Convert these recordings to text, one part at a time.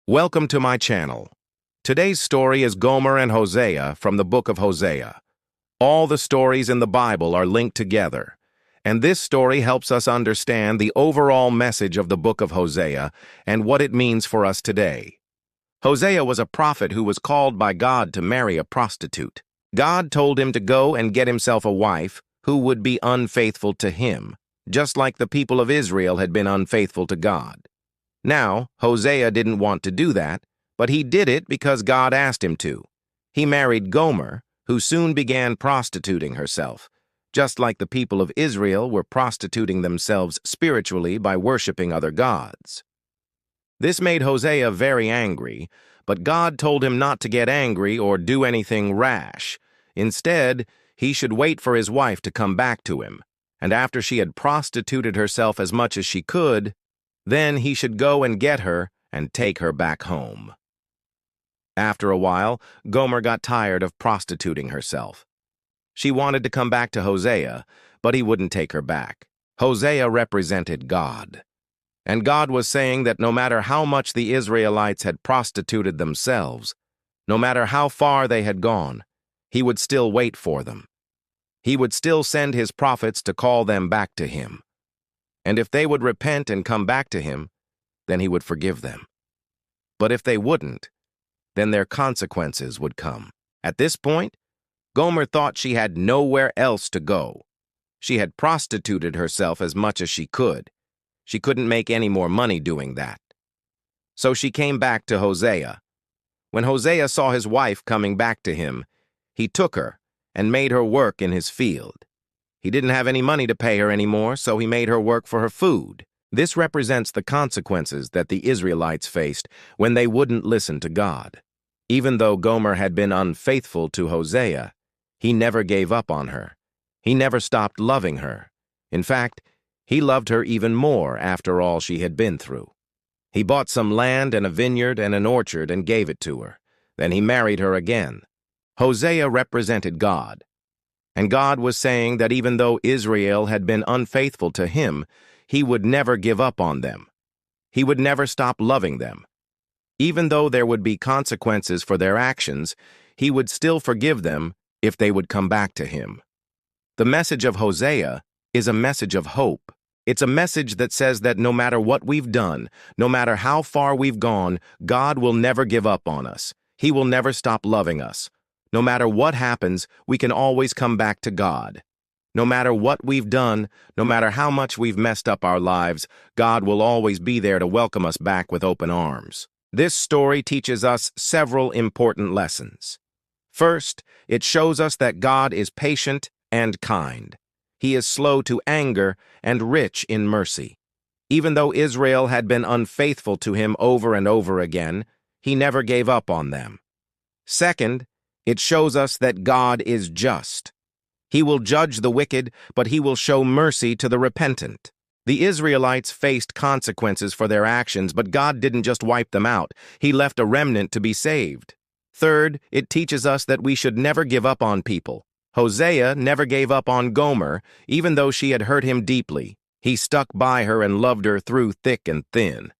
Welcome to my channel. Today's story is Gomer and Hosea from the Book of Hosea. All the stories in the Bible are linked together, and this story helps us understand the overall message of the Book of Hosea and what it means for us today. Hosea was a prophet who was called by God to marry a prostitute. God told him to go and get himself a wife who would be unfaithful to him, just like the people of Israel had been unfaithful to God. Now, Hosea didn't want to do that, but he did it because God asked him to. He married Gomer, who soon began prostituting herself, just like the people of Israel were prostituting themselves spiritually by worshiping other gods. This made Hosea very angry, but God told him not to get angry or do anything rash. Instead, he should wait for his wife to come back to him, and after she had prostituted herself as much as she could, then he should go and get her and take her back home. After a while, Gomer got tired of prostituting herself. She wanted to come back to Hosea, but he wouldn't take her back. Hosea represented God. And God was saying that no matter how much the Israelites had prostituted themselves, no matter how far they had gone, he would still wait for them. He would still send his prophets to call them back to him. And if they would repent and come back to him, then he would forgive them. But if they wouldn't, then their consequences would come. At this point, Gomer thought she had nowhere else to go. She had prostituted herself as much as she could. She couldn't make any more money doing that. So she came back to Hosea. When Hosea saw his wife coming back to him, he took her and made her work in his field. He didn't have any money to pay her anymore, so he made her work for her food. This represents the consequences that the Israelites faced when they wouldn't listen to God. Even though Gomer had been unfaithful to Hosea, he never gave up on her. He never stopped loving her. In fact, he loved her even more after all she had been through. He bought some land and a vineyard and an orchard and gave it to her. Then he married her again. Hosea represented God. And God was saying that even though Israel had been unfaithful to him, he would never give up on them. He would never stop loving them. Even though there would be consequences for their actions, he would still forgive them if they would come back to him. The message of Hosea is a message of hope. It's a message that says that no matter what we've done, no matter how far we've gone, God will never give up on us. He will never stop loving us. No matter what happens, we can always come back to God. No matter what we've done, no matter how much we've messed up our lives, God will always be there to welcome us back with open arms. This story teaches us several important lessons. First, it shows us that God is patient and kind. He is slow to anger and rich in mercy. Even though Israel had been unfaithful to him over and over again, he never gave up on them. Second, it shows us that God is just. He will judge the wicked, but he will show mercy to the repentant. The Israelites faced consequences for their actions, but God didn't just wipe them out. He left a remnant to be saved. Third, it teaches us that we should never give up on people. Hosea never gave up on Gomer, even though she had hurt him deeply. He stuck by her and loved her through thick and thin.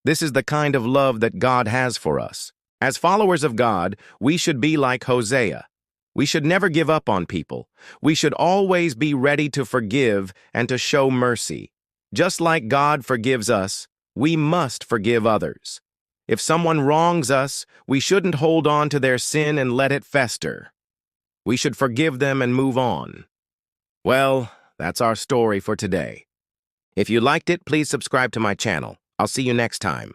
This is the kind of love that God has for us. As followers of God, we should be like Hosea. We should never give up on people. We should always be ready to forgive and to show mercy. Just like God forgives us, we must forgive others. If someone wrongs us, we shouldn't hold on to their sin and let it fester. We should forgive them and move on. Well, that's our story for today. If you liked it, please subscribe to my channel. I'll see you next time.